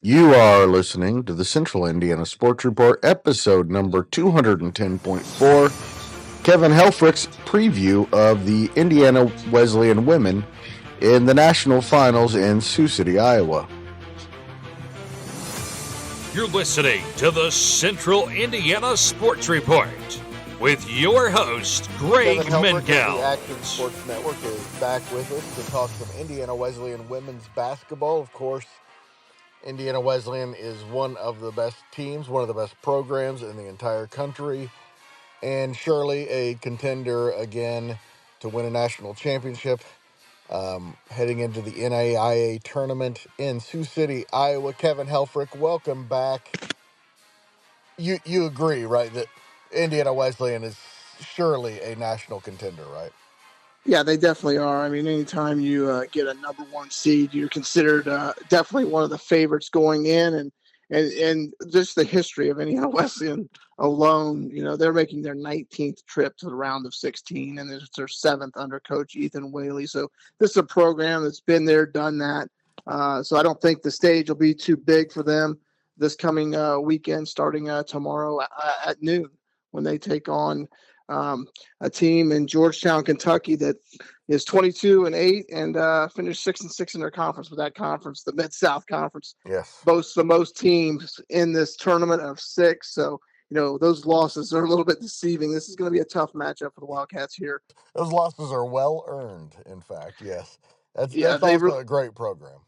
You are listening to the Central Indiana Sports Report, episode number 210.4. Kevin Helfrich's preview of the Indiana Wesleyan Women in the national finals in Sioux City, Iowa. You're listening to the Central Indiana Sports Report with your host, Greg Kevin Helfrich of the Mengel. Action Sports Network is back with us to talk some Indiana Wesleyan women's basketball. Of course, Indiana Wesleyan is one of the best teams, one of the best programs in the entire country, and surely a contender again to win a national championship. Heading into the NAIA tournament in Sioux City, Iowa. Kevin Helfrich, welcome back. You agree, right, that Indiana Wesleyan is surely a national contender, right? Yeah, they definitely are. I mean, anytime you get a number one seed, you're considered definitely one of the favorites going in, and just the history of Indiana Wesleyan alone, they're making their 19th trip to the round of 16, and it's their seventh under Coach Ethan Whaley. So this is a program that's been there, done that. So I don't think the stage will be too big for them this coming weekend, starting tomorrow at noon when they take on a team in Georgetown, Kentucky that is 22-8 and finished 6-6 in their conference. With that conference, the Mid-South Conference, Yes, boasts the most teams in this tournament of 6. So, those losses are a little bit deceiving. This is going to be a tough matchup for the Wildcats here. those losses are well earned. In fact, yes, that's Yeah, also a great program.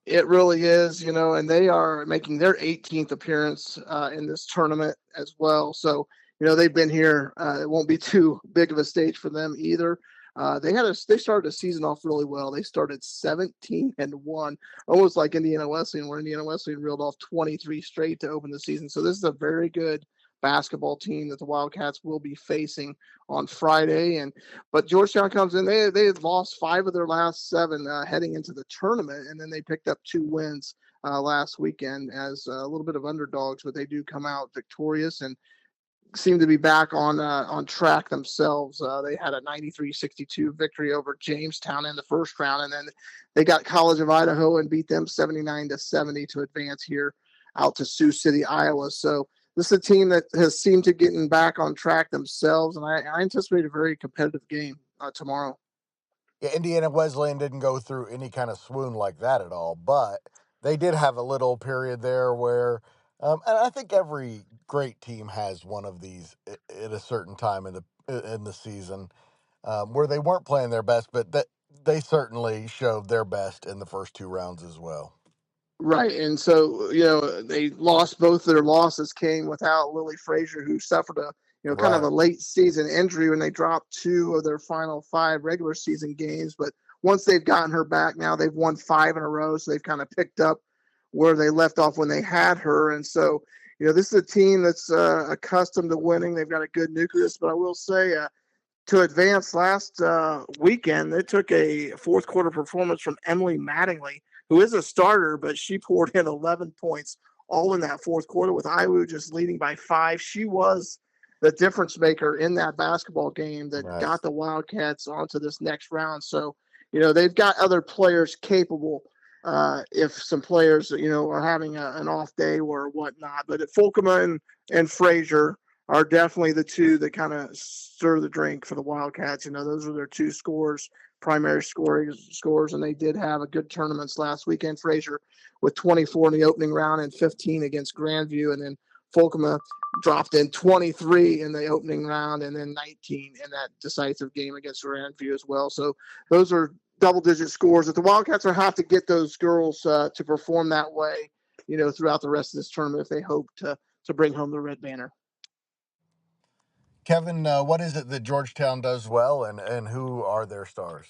it really is, and they are making their 18th appearance in this tournament as well. So, they've been here. It won't be too big of a stage for them either. They started the season off really well. They started 17-1, almost like Indiana Wesleyan, where Indiana Wesleyan reeled off 23 straight to open the season. So this is a very good basketball team that the Wildcats will be facing on Friday. But Georgetown comes in. They had lost 5 of their last 7 heading into the tournament, and then they picked up 2 wins last weekend as a little bit of underdogs, but they do come out victorious and seem to be back on track themselves. They had a 93-62 victory over Jamestown in the first round, and then they got College of Idaho and beat them 79-70 to advance here out to Sioux City, Iowa. So this is a team that has seemed to getting back on track themselves, and I anticipate a very competitive game tomorrow. Yeah, Indiana Wesleyan didn't go through any kind of swoon like that at all, but they did have a little period there where, and I think every great team has one of these at a certain time in the season, where they weren't playing their best, but that they certainly showed their best in the first 2 rounds as well. Right, and so they lost. Both their losses came without Lily Frazier, who suffered a kind of a late season injury when they dropped 2 of their final 5 regular season games. But once they've gotten her back, now they've won 5 in a row, so they've kind of picked up where they left off when they had her. And so this is a team that's accustomed to winning. They've got a good nucleus, but I will say to advance last weekend, they took a fourth quarter performance from Emily Mattingly, who is a starter, but she poured in 11 points all in that fourth quarter with Iowa just leading by 5. She was the difference maker in that basketball game that got the Wildcats onto this next round. So, they've got other players capable if some players, are having an off day or whatnot. But at Fulkema and Frazier are definitely the 2 that kind of stir the drink for the Wildcats. Those are their 2 primary scores, and they did have a good tournaments last weekend. Frazier with 24 in the opening round and 15 against Grandview, and then Fulkema dropped in 23 in the opening round and then 19 in that decisive game against Grandview as well. So those are double-digit scores that the Wildcats will have to get those girls to perform that way, throughout the rest of this tournament if they hope to bring home the red banner. Kevin, what is it that Georgetown does well, and who are their stars?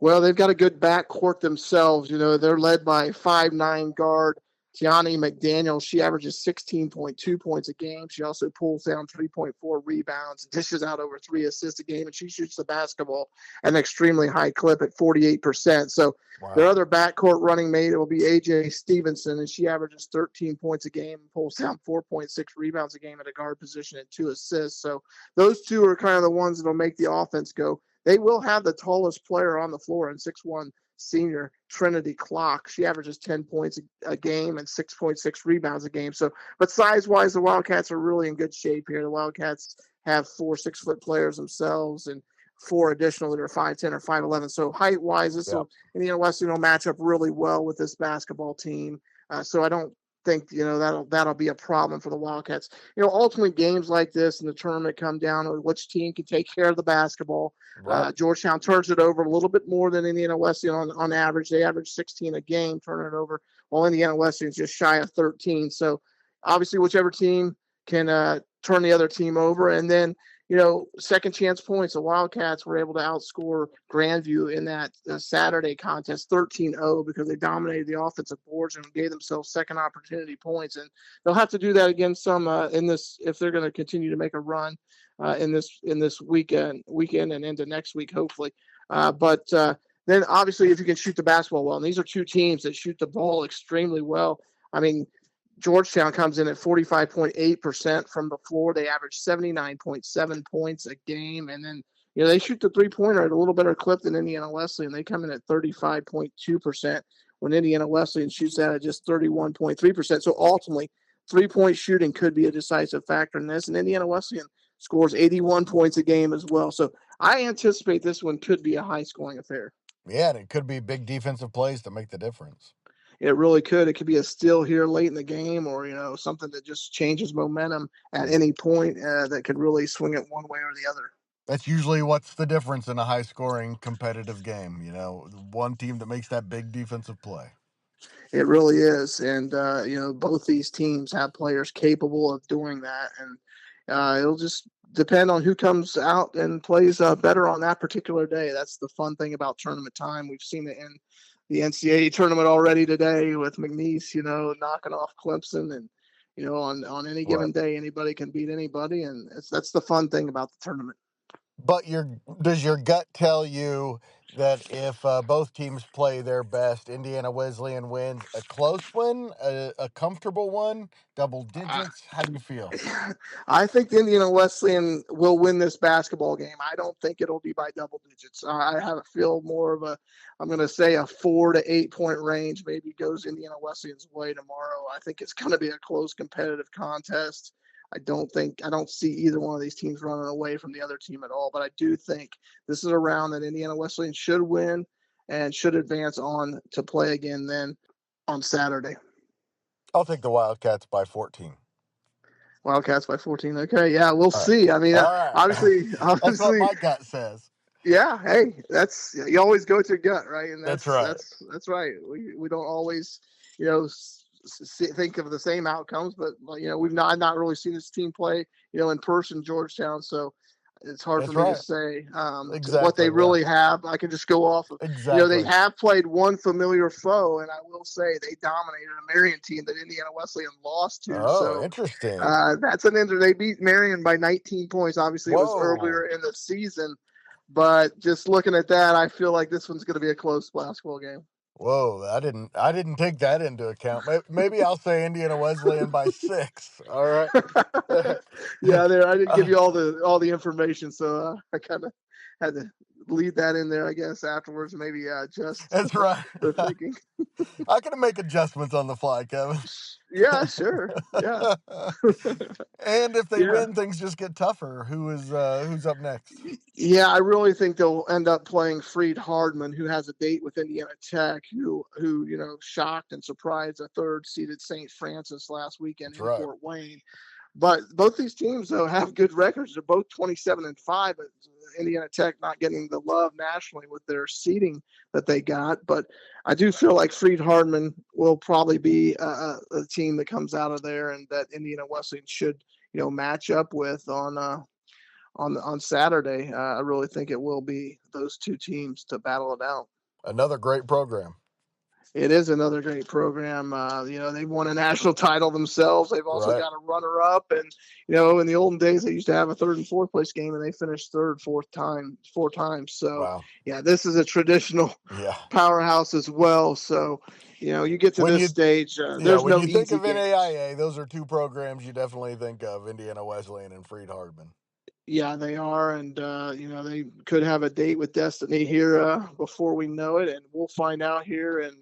Well, they've got a good backcourt themselves. They're led by 5'9" guard Tiani McDaniel. She averages 16.2 points a game. She also pulls down 3.4 rebounds, dishes out over 3 assists a game, and she shoots the basketball at an extremely high clip at 48%. So their other backcourt running mate, it will be AJ Stevenson, and she averages 13 points a game, pulls down 4.6 rebounds a game at a guard position and 2 assists. So those 2 are kind of the ones that will make the offense go. They will have the tallest player on the floor in 6'1", senior, Trinity Clock. She averages 10 points a game and 6.6 rebounds a game. So, but size-wise, the Wildcats are really in good shape here. The Wildcats have 4 6-foot players themselves and 4 additional that are 5'10" or 5'11". So height-wise, this will Indiana Wesleyan will match up really well with this basketball team. So I don't think that'll be a problem for the Wildcats. Ultimately games like this in the tournament come down to which team can take care of the basketball. Right. Georgetown turns it over a little bit more than Indiana Wesleyan on average. They average 16 a game turning it over, while Indiana Wesleyan's just shy of 13. So obviously whichever team can turn the other team over. And then second chance points. The Wildcats were able to outscore Grandview in that Saturday contest 13-0 because they dominated the offensive boards and gave themselves second opportunity points. And they'll have to do that again some in this if they're going to continue to make a run in this weekend and into next week, hopefully. But then obviously if you can shoot the basketball well, and these are two teams that shoot the ball extremely well. I mean, Georgetown comes in at 45.8% from the floor. They average 79.7 points a game. And then, they shoot the three-pointer at a little better clip than Indiana Wesleyan. They come in at 35.2% when Indiana Wesleyan shoots that at just 31.3%. So ultimately, three-point shooting could be a decisive factor in this. And Indiana Wesleyan scores 81 points a game as well. So I anticipate this one could be a high-scoring affair. Yeah, and it could be big defensive plays to make the difference. It really could. It could be a steal here late in the game or, something that just changes momentum at any point that could really swing it one way or the other. That's usually what's the difference in a high-scoring competitive game, one team that makes that big defensive play. It really is. And, both these teams have players capable of doing that. And it'll just depend on who comes out and plays better on that particular day. That's the fun thing about tournament time. We've seen it in the NCAA tournament already today with McNeese, knocking off Clemson, and on any given day anybody can beat anybody, and that's the fun thing about the tournament. But does your gut tell you that if both teams play their best, Indiana Wesleyan wins a close win, a comfortable one, double digits? How do you feel? I think the Indiana Wesleyan will win this basketball game. I don't think it'll be by double digits. I have a feel more of I'm going to say a 4 to 8 point range maybe goes Indiana Wesleyan's way tomorrow. I think it's going to be a close competitive contest. I don't see either one of these teams running away from the other team at all, but I do think this is a round that Indiana Wesleyan should win and should advance on to play again then on Saturday. I'll take the Wildcats by 14. Wildcats by 14. Okay, yeah, we'll see. I mean, obviously, that's what my gut says. Yeah, hey, you always go with your gut, right? And that's right. That's right. We don't always, think of the same outcomes, but we've not really seen this team play, in person, Georgetown. So it's hard for me to say what they really have. I can just go off of, they have played one familiar foe, and I will say they dominated a Marion team that Indiana Wesleyan lost to. Oh, so interesting. That's they beat Marion by 19 points. Obviously, it was earlier in the season, but just looking at that, I feel like this one's going to be a close basketball game. Whoa, I didn't take that into account. Maybe I'll say Indiana Wesleyan by 6. All right. Yeah, I didn't give you all the information, so I kind of had to lead that in there, I guess, afterwards. Maybe just that's right. The thinking. I can make adjustments on the fly, Kevin. Yeah, sure. Yeah. And if they win, things just get tougher. Who's up next? Yeah, I really think they'll end up playing Freed Hardman, who has a date with Indiana Tech, who shocked and surprised a third-seeded St. Francis last weekend in Fort Wayne. But both these teams, though, have good records. They're both 27-5, but Indiana Tech not getting the love nationally with their seeding that they got. But I do feel like Freed Hardman will probably be a team that comes out of there and that Indiana Wesleyan should, match up with on Saturday. I really think it will be those two teams to battle it out. Another great program. It is another great program. They've won a national title themselves. They've also got a runner-up, and in the olden days they used to have a third and fourth place game, and they finished third, four times. So yeah, this is a traditional powerhouse as well. So you get to this stage. There's no easy think of games. NAIA, those are two programs you definitely think of: Indiana Wesleyan and Freed Hardman. Yeah, they are, and they could have a date with destiny here before we know it, and we'll find out here in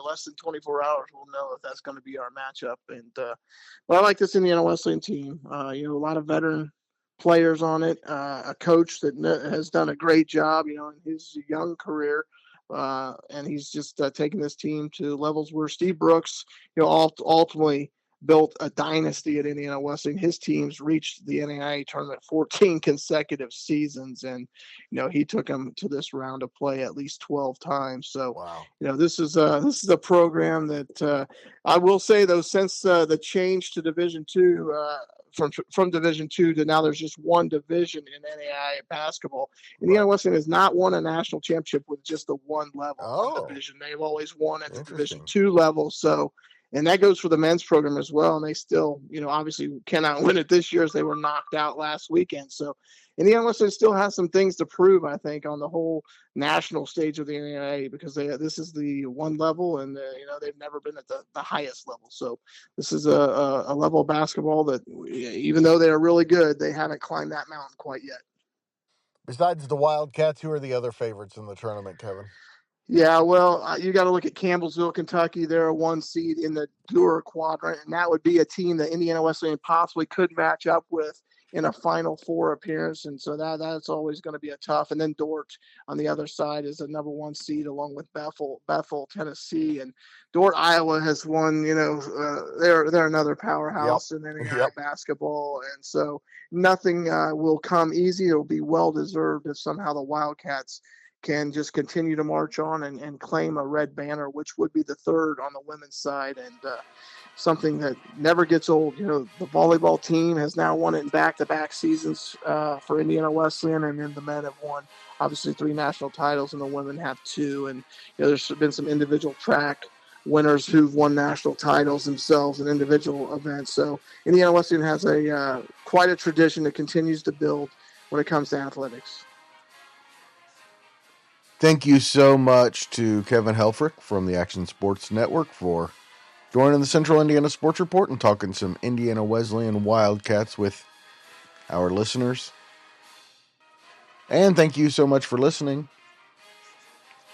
less than 24 hours. We'll know if that's going to be our matchup. And but I like this Indiana Wesleyan team. A lot of veteran players on it, a coach that has done a great job, in his young career. And he's just taking this team to levels where Steve Brooks, ultimately built a dynasty at Indiana Wesleyan. His teams reached the NAIA tournament 14 consecutive seasons, and he took them to this round of play at least 12 times. So, Wow. this is a program that I will say though, since the change to Division II. From Division II to now, there's just one division in NAIA basketball. Indiana Wesleyan has not won a national championship with just the one level, one division. They've always won at the Division II level. So, and that goes for the men's program as well. And they still, obviously cannot win it this year as they were knocked out last weekend. So Indiana Wesleyan still has some things to prove, I think, on the whole national stage of the NAIA, because this is the one level, and they've never been at the highest level. So this is a level of basketball that, even though they are really good, they haven't climbed that mountain quite yet. Besides the Wildcats, who are the other favorites in the tournament, Kevin? Yeah, well, you got to look at Campbellsville, Kentucky. They're a 1 seed in the Dewar quadrant, and that would be a team that Indiana Wesleyan possibly could match up with in a Final Four appearance, and so that's always going to be a tough. And then Dort on the other side is a number 1 seed, along with Bethel, Tennessee, and Dort, Iowa has won. They're another powerhouse in NAIA basketball, and so nothing will come easy. It'll be well deserved if somehow the Wildcats can just continue to march on and claim a red banner, which would be the third on the women's side, and something that never gets old. The volleyball team has now won it in back-to-back seasons for Indiana Wesleyan, and then the men have won, obviously, 3 national titles, and the women have 2. And there's been some individual track winners who've won national titles themselves in individual events. So Indiana Wesleyan has quite a tradition that continues to build when it comes to athletics. Thank you so much to Kevin Helfrich from the Action Sports Network for joining the Central Indiana Sports Report and talking some Indiana Wesleyan Wildcats with our listeners. And thank you so much for listening.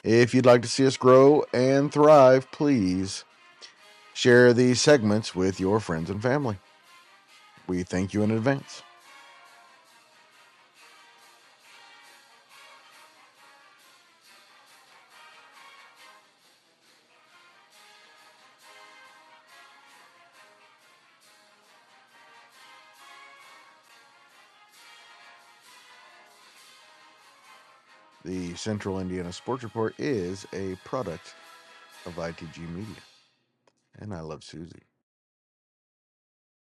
If you'd like to see us grow and thrive, please share these segments with your friends and family. We thank you in advance. The Central Indiana Sports Report is a product of ITG Media. And I love Susie.